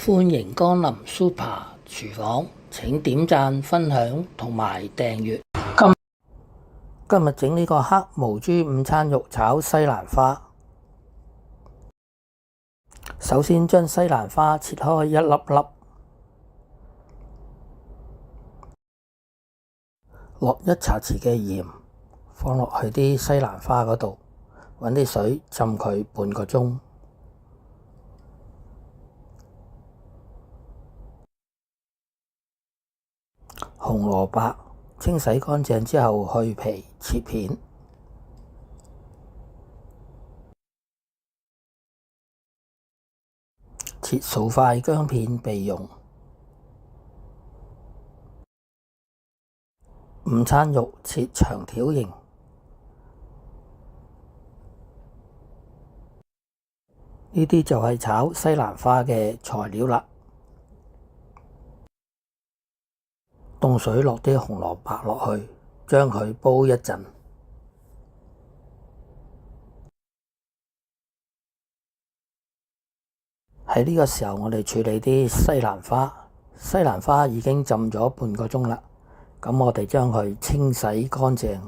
歡迎光臨 Super 廚房，請點讚、分享同埋訂閱。今日整呢個黑毛豬午餐肉炒西蘭花。首先將西蘭花切開一粒粒，落1茶匙嘅鹽，放落去啲西蘭花嗰度，搵啲水浸佢半個鐘。紅蘿蔔清洗乾淨之後去皮切片，切數塊薑片備用。午餐肉切長條形，呢啲就係炒西蘭花嘅材料啦。凍水落啲紅蘿蔔落去，將佢煲一陣。喺呢個時候，我哋處理啲西蘭花。西蘭花已經浸咗半個鐘啦，咁我哋將佢清洗乾淨。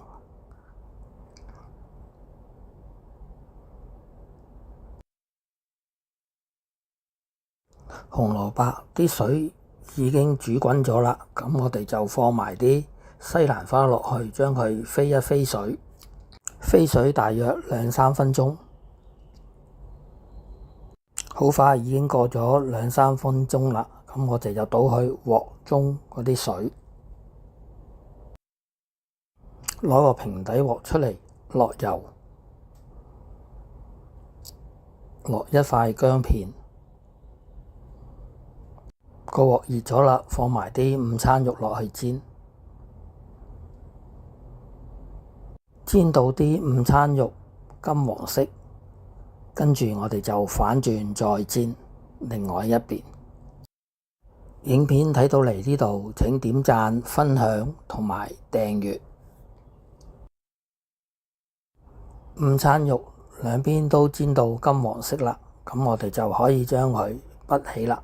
紅蘿蔔啲水已經煮滾咗啦，咁我哋就放埋啲西蘭花落去，將佢飛一飛水，飛水大約2-3分鐘。好快已經過咗2-3分鐘啦，咁我哋就倒去鑊中嗰啲水，攞個平底鑊出嚟，落油，落一塊薑片。個鑊熱咗啦，放埋啲午餐肉落去煎，煎到啲午餐肉金黃色，跟住我哋就反轉再煎另外一邊。影片睇到嚟呢度，請點讚、分享同埋訂閱。午餐肉兩邊都煎到金黃色啦，咁我哋就可以將佢畢起啦。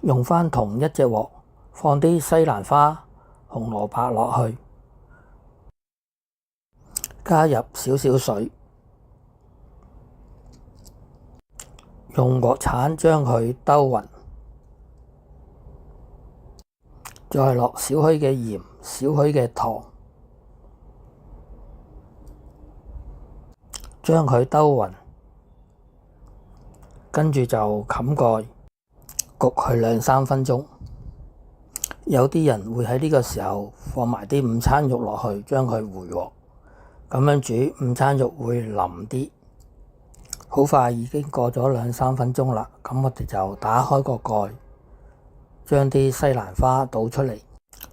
用返同一隻鑊，放啲西蘭花、紅蘿蔔落去，加入少少水，用鑊鏟將佢兜勻，再落少許嘅鹽、少許嘅糖，將佢兜勻，跟住就冚蓋。焗佢2-3分鐘，有啲人會喺呢個時候放埋啲午餐肉落去，將佢回鑊，咁樣煮午餐肉會腍啲。好快已經過咗2-3分鐘啦，咁我哋就打開個蓋，將啲西蘭花倒出嚟，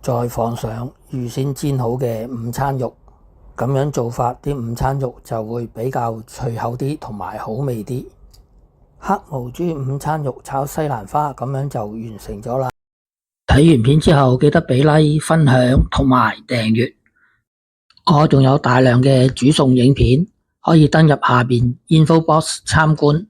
再放上預先煎好嘅午餐肉，咁樣做法啲午餐肉就會比較脆口啲同埋好味啲。黑毛豬午餐肉炒西蘭花咁樣就完成咗啦。睇完片之後記得俾 like、分享同埋訂閱。我仲有大量嘅煮餸影片，可以登入下邊 info box 參觀。